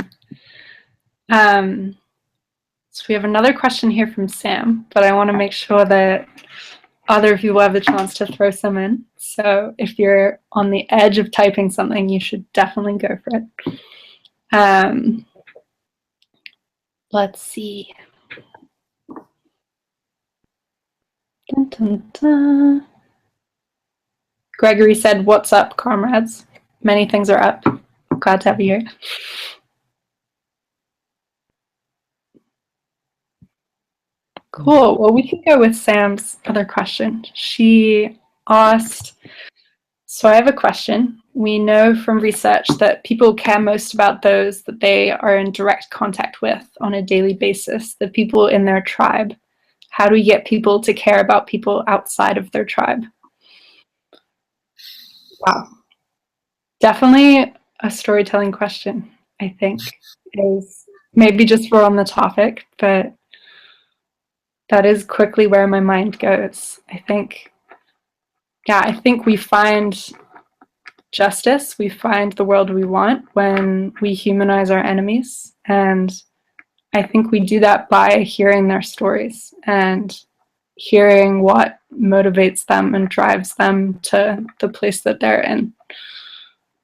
So we have another question here from Sam, but I want to make sure that other of you will have the chance to throw some in. So if you're on the edge of typing something, you should definitely go for it. Let's see. Dun, dun, dun. Gregory said, "What's up, comrades? Many things are up. Glad to have you here." Cool. Well, we can go with Sam's other question. She asked, so I have a question. We know from research that people care most about those that they are in direct contact with on a daily basis, the people in their tribe. How do we get people to care about people outside of their tribe? Wow. Definitely a storytelling question, I think, is maybe just we're on the topic, but that is quickly where my mind goes. I think we find justice, we find the world we want when we humanize our enemies. And I think we do that by hearing their stories and hearing what motivates them and drives them to the place that they're in.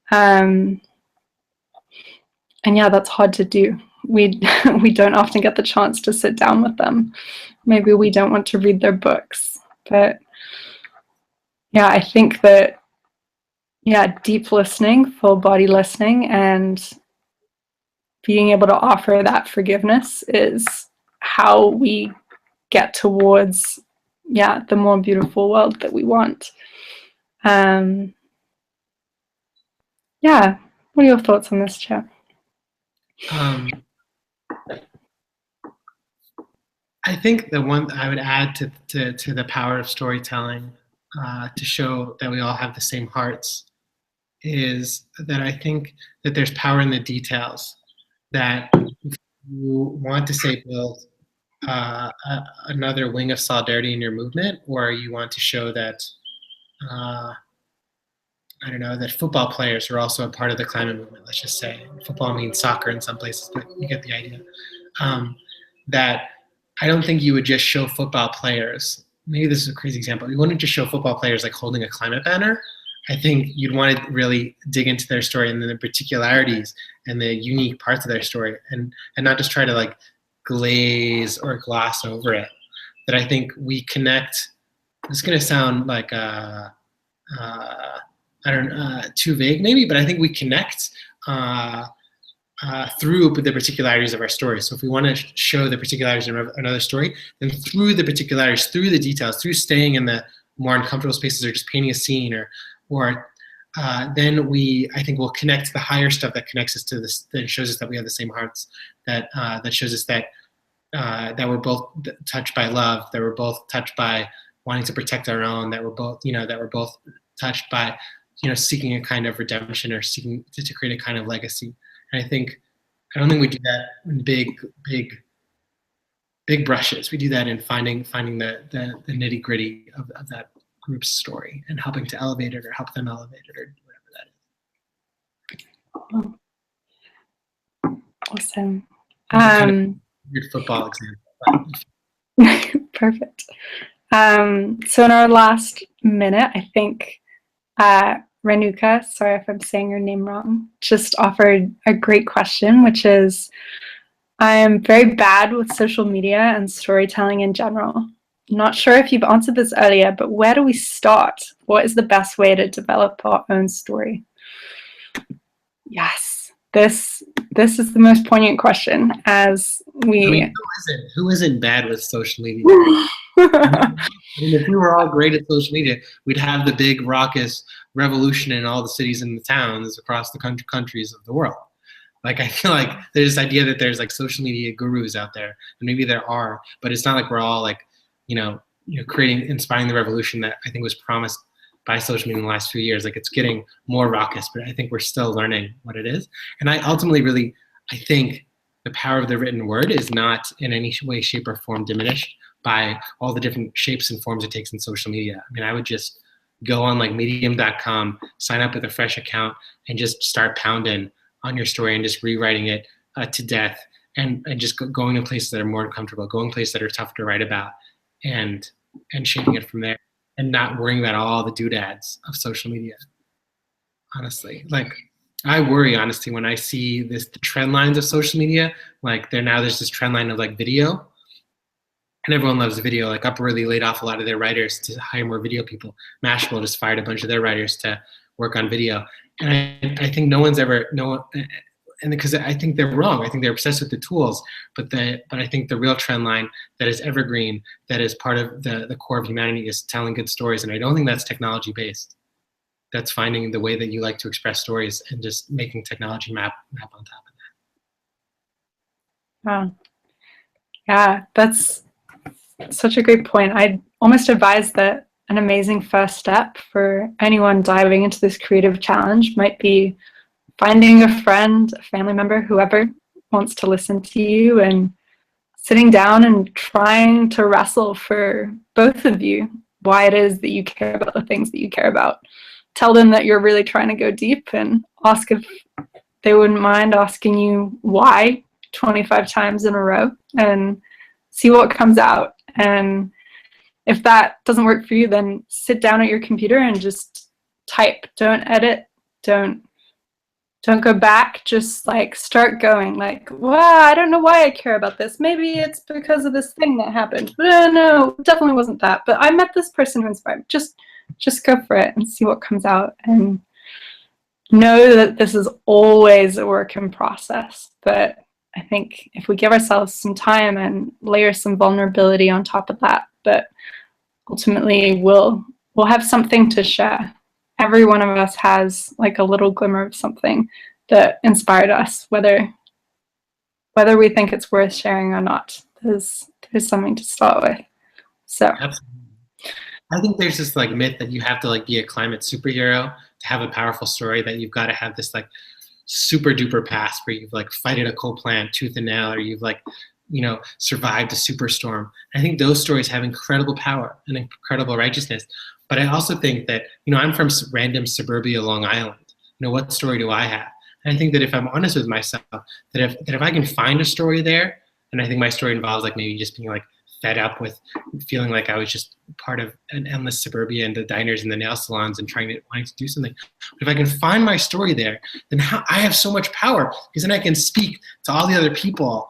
And yeah, that's hard to do. We don't often get the chance to sit down with them. Maybe we don't want to read their books, but yeah, I think that deep listening, full body listening, and being able to offer that forgiveness is how we get towards the more beautiful world that we want. What are your thoughts on this, Chad? I think the one I would add to the power of storytelling to show that we all have the same hearts is that I think that there's power in the details, that if you want to say build another wing of solidarity in your movement, or you want to show that I don't know, that football players are also a part of the climate movement, let's just say. Football means soccer in some places, but you get the idea. That I don't think you would just show football players, maybe this is a crazy example, you wouldn't just show football players like holding a climate banner. I think you'd want to really dig into their story and the particularities and the unique parts of their story, and not just try to like glaze or gloss over it. That I think we connect, it's going to sound like too vague maybe, but I think we connect through the particularities of our story. So if we want to show the particularities of another story, then through the particularities, through the details, through staying in the more uncomfortable spaces or just painting a scene, or then I think we'll connect to the higher stuff that connects us to this, that shows us that we have the same hearts, that shows us that we're both touched by love, that we're both touched by wanting to protect our own, that we're both touched by seeking a kind of redemption, or seeking to create a kind of legacy. And I don't think we do that in big brushes. We do that in finding the nitty gritty of that group's story and helping to elevate it or help them elevate it or whatever that is. Awesome. Kind of weird football example. Perfect. So in our last minute, I think Renuka, sorry if I'm saying your name wrong, just offered a great question, which is, I am very bad with social media and storytelling in general. Not sure if you've answered this earlier, but where do we start? What is the best way to develop our own story? Yes, this is the most poignant question, as who isn't bad with social media? If we were all great at social media, we'd have the big raucous revolution in all the cities and the towns across the countries of the world. Like, I feel like there's this idea that there's like social media gurus out there, and maybe there are, but it's not like we're all like, inspiring the revolution that I think was promised by social media in the last few years. Like, it's getting more raucous, but I think we're still learning what it is. And I ultimately I think the power of the written word is not in any way, shape, or form diminished by all the different shapes and forms it takes in social media. I mean, I would just go on like medium.com, sign up with a fresh account, and just start pounding on your story and just rewriting it to death, and just going to places that are more uncomfortable, going places that are tough to write about, and shaping it from there, and not worrying about all the doodads of social media. Honestly, like, I worry, honestly, when I see the trend lines of social media. Like there's this trend line of like video, and everyone loves video. Like Upworthy laid off a lot of their writers to hire more video people. Mashable just fired a bunch of their writers to work on video. And I think and because I think they're wrong. I think they're obsessed with the tools, but I think the real trend line that is evergreen, that is part of the core of humanity, is telling good stories. And I don't think that's technology based. That's finding the way that you like to express stories and just making technology map on top of that. Wow. Yeah, that's such a great point. I'd almost advise that an amazing first step for anyone diving into this creative challenge might be finding a friend, a family member, whoever wants to listen to you, and sitting down and trying to wrestle for both of you why it is that you care about the things that you care about. Tell them that you're really trying to go deep, and ask if they wouldn't mind asking you why 25 times in a row, and see what comes out. And if that doesn't work for you, then sit down at your computer and just type. Don't edit. Don't go back. Just like start going. Like, wow, I don't know why I care about this. Maybe it's because of this thing that happened. But no, it definitely wasn't that. But I met this person who inspired me. Just go for it and see what comes out. And know that this is always a work in process. But I think if we give ourselves some time and layer some vulnerability on top of that, but ultimately we'll have something to share. Every one of us has like a little glimmer of something that inspired us, whether we think it's worth sharing or not. There's something to start with. So Absolutely. I think there's this like myth that you have to like be a climate superhero to have a powerful story, that you've got to have this like super duper past where you've like fighted a coal plant tooth and nail, or you've like, survived a superstorm. I think those stories have incredible power and incredible righteousness. But I also think that, I'm from random suburbia Long Island. What story do I have? And I think that if I'm honest with myself, that if I can find a story there, and I think my story involves like maybe just being like fed up with feeling like I was just part of an endless suburbia and the diners and the nail salons and wanting to do something. But if I can find my story there, then I have so much power, because then I can speak to all the other people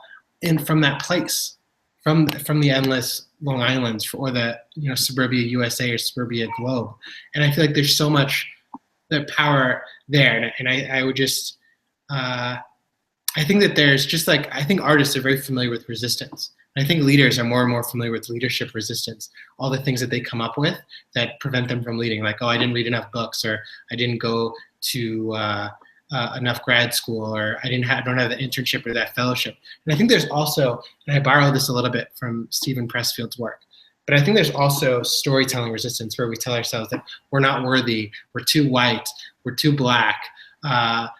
from that place, from the endless Long Islands, or the suburbia USA or suburbia globe. And I feel like there's so much the power there. And I would just I think that there's just like, I think artists are very familiar with resistance. And I think leaders are more and more familiar with leadership resistance, all the things that they come up with that prevent them from leading. Like, oh, I didn't read enough books, or I didn't go to enough grad school, or I don't have the internship or that fellowship. And I think there's also, and I borrowed this a little bit from Stephen Pressfield's work, but I think there's also storytelling resistance, where we tell ourselves that we're not worthy, we're too white, we're too black, haven't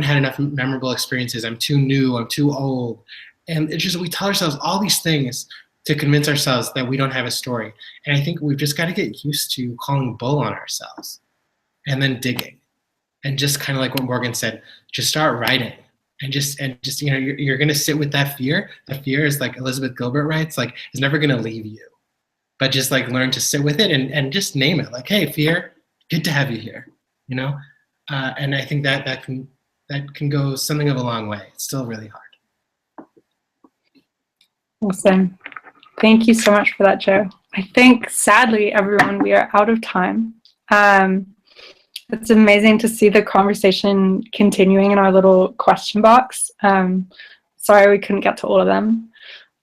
had enough memorable experiences, I'm too new, I'm too old. And it's just, we tell ourselves all these things to convince ourselves that we don't have a story. And I think we've just got to get used to calling bull on ourselves, and then digging. And just kind of like what Morgan said, just start writing. And just you're going to sit with that fear. That fear is, like Elizabeth Gilbert writes, like, it's never going to leave you. But just like learn to sit with it and just name it. Like, hey, fear, good to have you here. And I think that can go something of a long way. It's still really hard. Awesome. Thank you so much for that, Joe. I think, sadly, everyone, we are out of time. It's amazing to see the conversation continuing in our little question box. Sorry we couldn't get to all of them.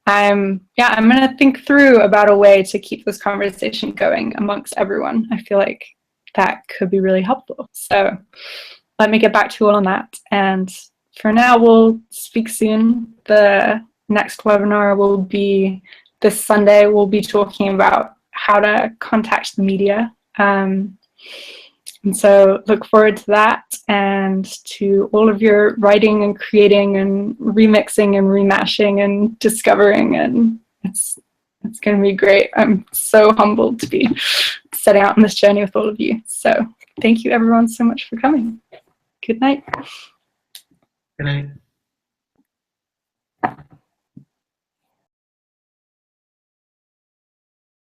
I'm going to think through about a way to keep this conversation going amongst everyone. I feel like that could be really helpful. So let me get back to you all on that. And for now, we'll speak soon. The next webinar will be this Sunday. We'll be talking about how to contact the media. And so look forward to that, and to all of your writing and creating and remixing and remashing and discovering. And it's going to be great. I'm so humbled to be setting out on this journey with all of you. So thank you everyone so much for coming. Good night. Good night.